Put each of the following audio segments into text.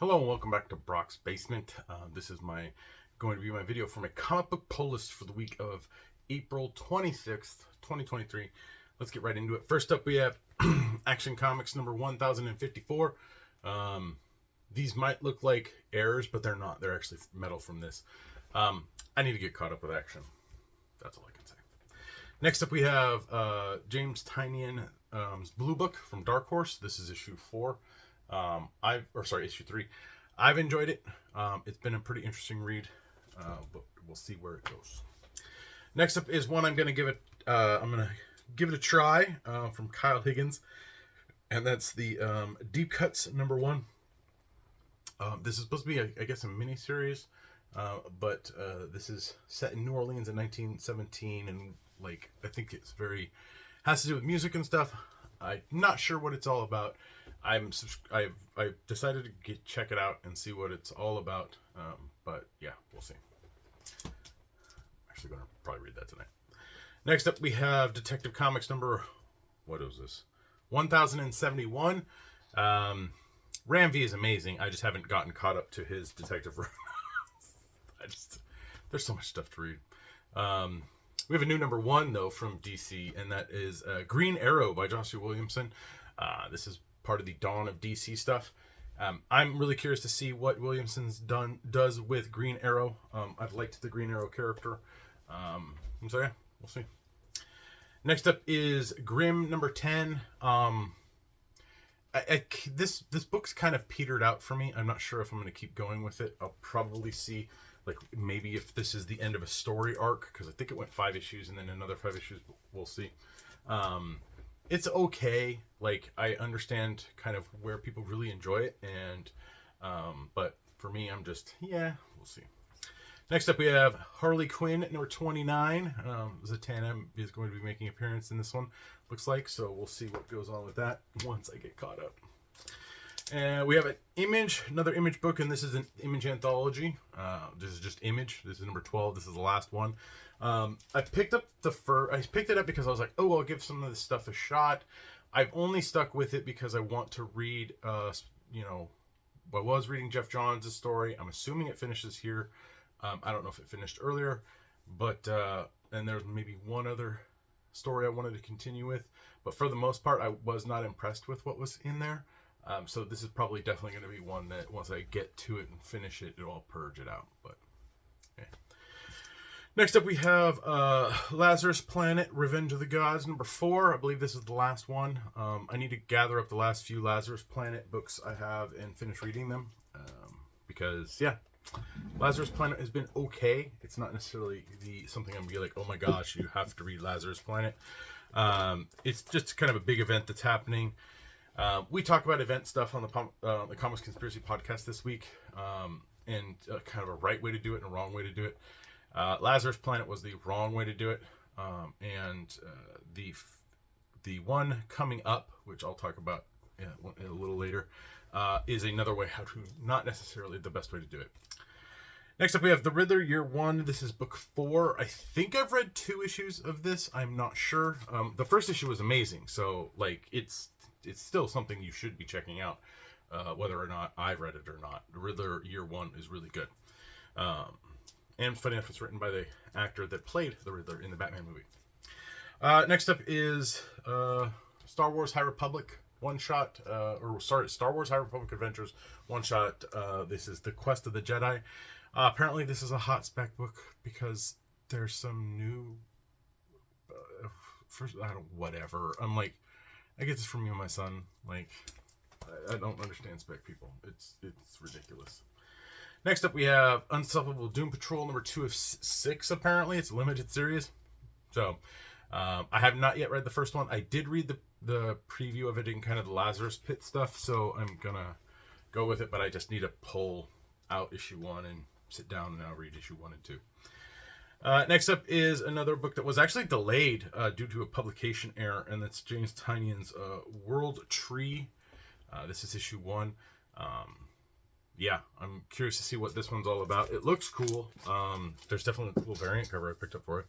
Hello and welcome back to Brock's Basement. This is going to be my video for my comic book pull list for the week of April 26th, 2023. Let's get right into it. First up, we have Action Comics number 1054. These might look like errors, but they're not. They're actually metal from this. I need to get caught up with Action. That's all I can say. Next up, we have James Tynion's Blue Book from Dark Horse. This is issue 4. Issue 3. I've enjoyed it. It's been a pretty interesting read, but we'll see where it goes. Next up is one I'm gonna give it a try from Kyle Higgins, and that's the Deep Cuts number 1. This is supposed to be, I guess, a mini series, but this is set in New Orleans in 1917, and I think has to do with music and stuff. I'm not sure what it's all about. I've decided to check it out and see what it's all about. But yeah, we'll see. I'm actually going to probably read that tonight. Next up, we have Detective Comics number, what is this? 1071. Ram V is amazing. I just haven't gotten caught up to his detective. There's so much stuff to read. We have a new number 1 though from DC, and that is Green Arrow by Joshua Williamson. This is part of the Dawn of DC stuff. I'm really curious to see what Williamson's does with Green Arrow. I've liked the Green Arrow character. So yeah, we'll see. Next up is Grimm number 10. This book's kind of petered out for me. I'm not sure if I'm going to keep going with it. I'll probably see, maybe if this is the end of a story arc, because I think it went 5 issues and then another 5 issues. We'll see. It's okay. I understand kind of where people really enjoy it, and but for me, I'm just, yeah, we'll see. Next up, we have Harley Quinn number 29. Zatanna is going to be making an appearance in this one, looks like, so we'll see what goes on with that once I get caught up. And we have another Image book, and this is an Image anthology. This is just Image. This is number 12. This is the last one. I picked it up because I was like, oh, I'll give some of this stuff a shot. I've only stuck with it because I want to read, I was reading Jeff Johns' story. I'm assuming it finishes here. I don't know if it finished earlier, but, and there's maybe one other story I wanted to continue with, but for the most part, I was not impressed with what was in there. So this is probably definitely going to be one that once I get to it and finish it, it'll purge it out. But yeah. Next up, we have Lazarus Planet: Revenge of the Gods number 4. I believe this is the last one. I need to gather up the last few Lazarus Planet books I have and finish reading them, because yeah, Lazarus Planet has been okay. It's not necessarily something I'm gonna be like, oh my gosh, you have to read Lazarus Planet. It's just kind of a big event that's happening. We talk about event stuff on the Comics Conspiracy podcast this week, and kind of a right way to do it and a wrong way to do it. Lazarus Planet was the wrong way to do it, and the one coming up, which I'll talk about a little later, is another way how to, not necessarily the best way to do it. Next up, we have The Riddler Year 1. This is book 4. I think I've read 2 issues of this. I'm not sure. The first issue was amazing, so it's still something you should be checking out, whether or not I read it or not. The Riddler Year 1 is really good. And funny enough, it's written by the actor that played the Riddler in the Batman movie. Next up is Star Wars High Republic one-shot, Star Wars High Republic Adventures one-shot. This is The Quest of the Jedi. Apparently this is a hot spec book because there's some new... whatever. I'm like, I get this from you and my son. I don't understand spec people. It's ridiculous. Next up, we have Unstoppable Doom Patrol number 2 of 6, apparently. It's a limited series. So, I have not yet read the first one. I did read the preview of it in kind of the Lazarus Pit stuff, so I'm going to go with it, but I just need to pull out issue 1 and sit down and now read issue 1 and 2. Next up is another book that was actually delayed due to a publication error, and that's James Tynion's World Tree. This is issue 1. Yeah, I'm curious to see what this one's all about. It looks cool. There's definitely a cool variant cover I picked up for it.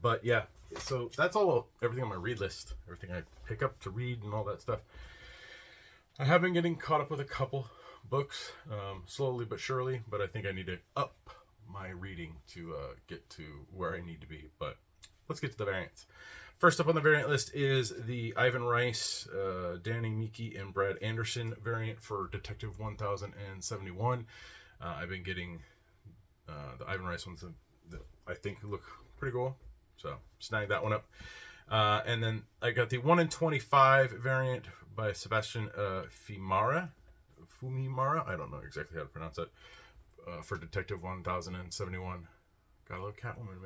But yeah, so that's everything on my read list. Everything I pick up to read and all that stuff. I have been getting caught up with a couple, books, slowly but surely, but I think I need to up my reading to get to where I need to be. But let's get to the variants. First up on the variant list is the Ivan Rice, Danny Miki, and Brad Anderson variant for Detective 1071. I've been getting the Ivan Rice ones that I think look pretty cool, so snag that one up. And then I got the 1 in 25 variant by Sebastian Fumimara. I don't know exactly how to pronounce it. For Detective 1071. Gotta love Catwoman,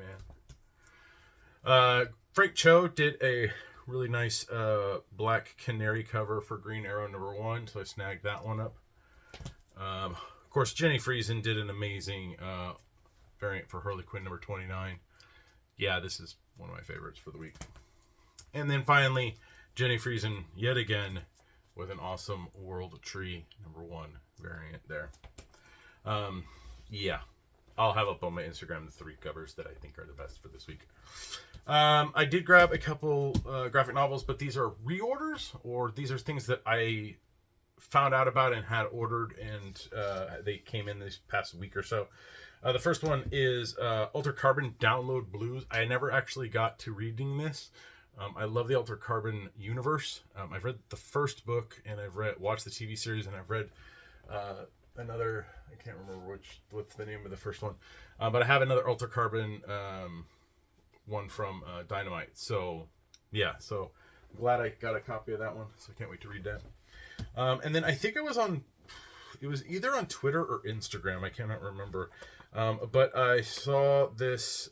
man. Frank Cho did a really nice Black Canary cover for Green Arrow #1, so I snagged that one up. Of course, Jenny Frison did an amazing variant for Harley Quinn #29. Yeah, this is one of my favorites for the week. And then finally, Jenny Frison yet again with an awesome World Tree #1 variant there. Yeah, I'll have up on my Instagram the 3 covers that I think are the best for this week. I did grab a couple graphic novels, but these are reorders, or these are things that I found out about and had ordered, and they came in this past week or so. The first one is Alter Carbon Download Blues. I never actually got to reading this. I love the Alter Carbon universe. I've read the first book, and I've watched the TV series, and I've read another, I can't remember what's the name of the first one, but I have another Alter Carbon one from Dynamite. So yeah, so I'm glad I got a copy of that one, so I can't wait to read that. And then I think it was either on Twitter or Instagram, I cannot remember, but I saw this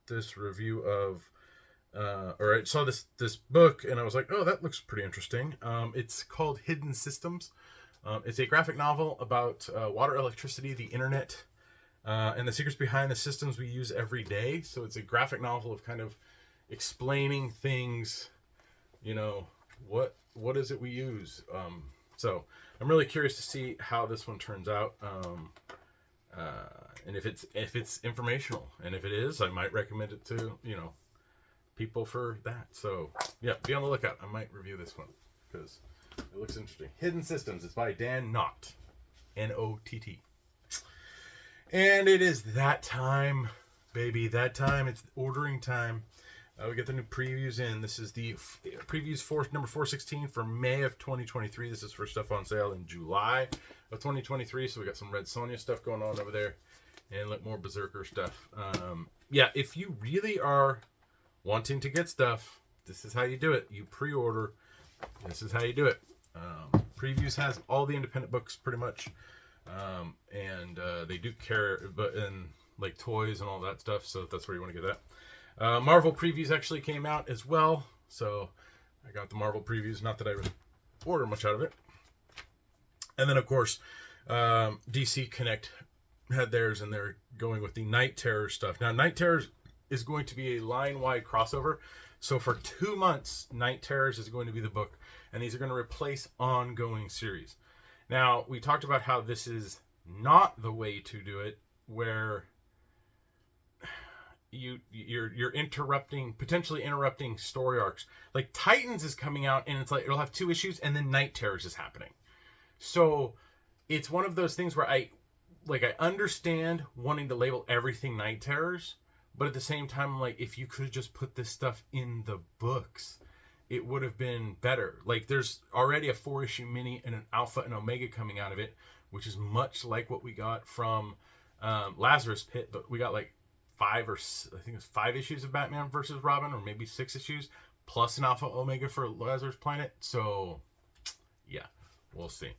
this review of or I saw this book, and I was like, oh, that looks pretty interesting. It's called Hidden Systems. It's a graphic novel about water, electricity, the internet, and the secrets behind the systems we use every day. So it's a graphic novel of kind of explaining things, you know, what is it we use. So I'm really curious to see how this one turns out, and if it's informational, and if it is, I might recommend it to, you know, people for that. So yeah, be on the lookout. I might review this one because it looks interesting. Hidden Systems. It's by Dan Knott, N-O-T-T. And it is that time, baby. That time. It's ordering time. We get the new previews in. This is the previews for number 416 for May of 2023. This is for stuff on sale in July of 2023. So we got some Red Sonja stuff going on over there, and more Berserker stuff. Yeah, if you really are wanting to get stuff, this is how you do it. You pre-order. This is how you do it. Previews has all the independent books pretty much, and they do care, but in like toys and all that stuff. So that's where you want to get that. Marvel previews actually came out as well, so I got the Marvel previews. Not that I would order much out of it. And then of course, DC Connect had theirs, and they're going with the Night Terror stuff. Now, Night Terrors is going to be a line-wide crossover. So for 2 months, Night Terrors is going to be the book, and these are going to replace ongoing series. Now, we talked about how this is not the way to do it, where you're potentially interrupting story arcs. Like Titans is coming out, and it's like it'll have 2 issues, and then Night Terrors is happening. So it's one of those things where I understand wanting to label everything Night Terrors, but at the same time, I'm like, if you could just put this stuff in the books, it would have been better. Like, there's already a 4-issue mini and an Alpha and Omega coming out of it, which is much like what we got from Lazarus Pit, but we got like 5 issues of Batman versus Robin, or maybe 6 issues, plus an Alpha Omega for Lazarus Planet. So, yeah, we'll see.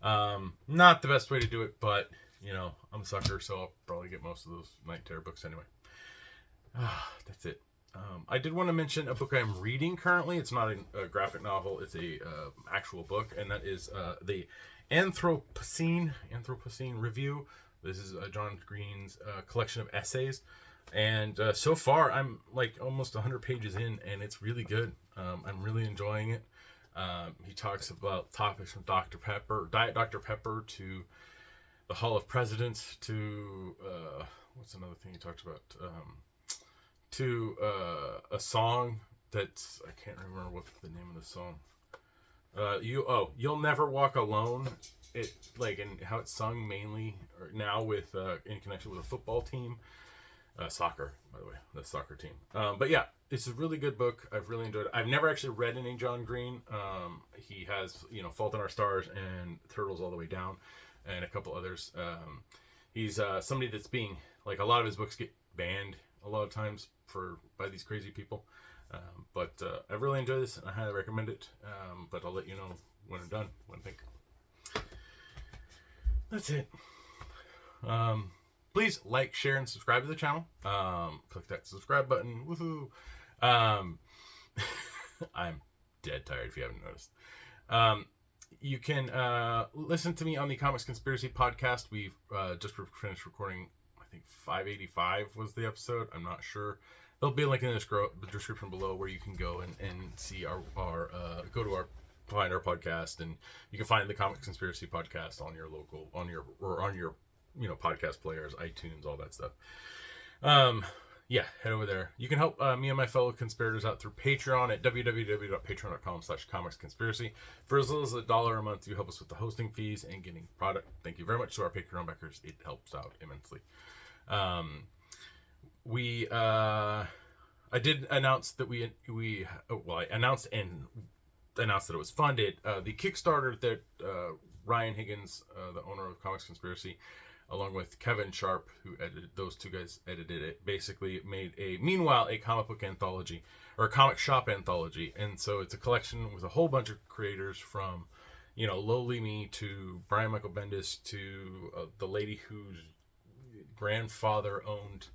Not the best way to do it, but, you know, I'm a sucker, so I'll probably get most of those Night Terror books anyway. That's it. I did want to mention a book I'm reading currently. It's not a graphic novel. It's a actual book, and that is the Anthropocene Review. This is John Green's collection of essays. And so far, I'm like almost 100 pages in, and it's really good. I'm really enjoying it. He talks about topics from Diet Dr. Pepper, to the Hall of Presidents, to what's another thing he talked about? To a song that's, I can't remember what the name of the song. You'll Never Walk Alone it like and how it's sung mainly or now with in connection with a football team, soccer, by the way, the soccer team. But yeah, it's a really good book. I've really enjoyed it. I've never actually read any John Green. He has, Fault in Our Stars and Turtles All the Way Down, and a couple others. He's somebody that's being like, a lot of his books get banned a lot of times by these crazy people. But I really enjoyed this, and I highly recommend it. But I'll let you know when I'm done, what I think. That's it. Please like, share, and subscribe to the channel. Click that subscribe button. Woohoo! I'm dead tired if you haven't noticed. You can listen to me on the Comics Conspiracy podcast. We've just finished recording, I think 585 was the episode. I'm not sure. There'll be a link in the description below where you can go and see find our podcast, and you can find the Comics Conspiracy podcast on your podcast players, iTunes, all that stuff. Yeah, head over there. You can help me and my fellow conspirators out through Patreon at www.patreon.com/comicsconspiracy. For as little as $1 a month, you help us with the hosting fees and getting product. Thank you very much to our Patreon backers. It helps out immensely. I did announce that I announced that it was funded. The Kickstarter that Ryan Higgins, the owner of Comics Conspiracy, along with Kevin Sharp, who those two guys edited it, basically made a comic book anthology, or a comic shop anthology. And so it's a collection with a whole bunch of creators from, lowly me to Brian Michael Bendis to the lady whose grandfather owned,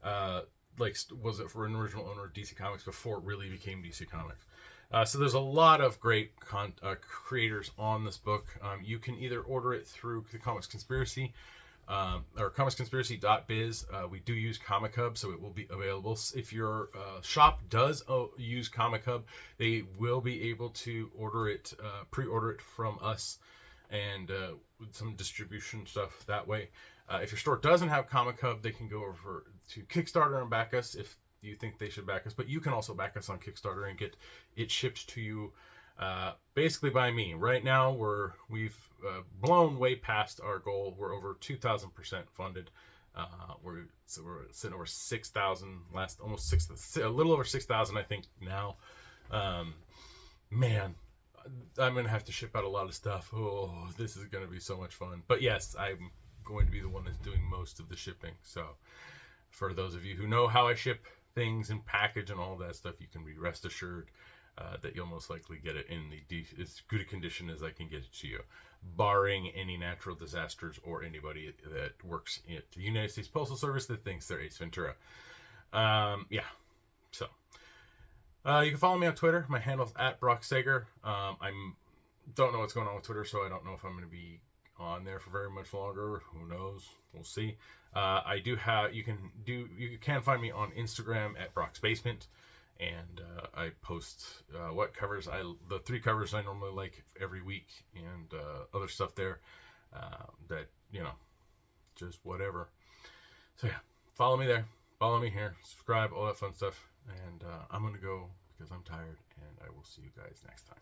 was it for an original owner of DC Comics before it really became DC Comics. So there's a lot of great creators on this book. You can either order it through the Comics Conspiracy or comicsconspiracy.biz. We do use Comic Hub, so it will be available. If your shop does use Comic Hub, they will be able to pre-order it from us, and with some distribution stuff that way. If your store doesn't have Comic Hub, they can go over to Kickstarter and back us if you think they should back us. But you can also back us on Kickstarter and get it shipped to you basically by me. Right now we've blown way past our goal. We're over 2,000% funded. We're sitting over 6,000 a little over 6,000 I think now. Man, I'm gonna have to ship out a lot of stuff. Oh, this is gonna be so much fun. But yes, I'm going to be the one that's doing most of the shipping. So for those of you who know how I ship things and package and all that stuff, you can be rest assured that you'll most likely get it in as good a condition as I can get it to you, barring any natural disasters or anybody that works at the United States Postal Service that thinks they're Ace Ventura. Yeah, so you can follow me on Twitter. My handle's @BrockSager. I don't know what's going on with Twitter, so I don't know if I'm going to be on there for very much longer. Who knows? We'll see. You can find me on Instagram @Brock's Basement, and I post the 3 covers I normally like every week, and other stuff there that just whatever. So yeah, follow me there, follow me here, subscribe, all that fun stuff, and I'm gonna go because I'm tired, and I will see you guys next time.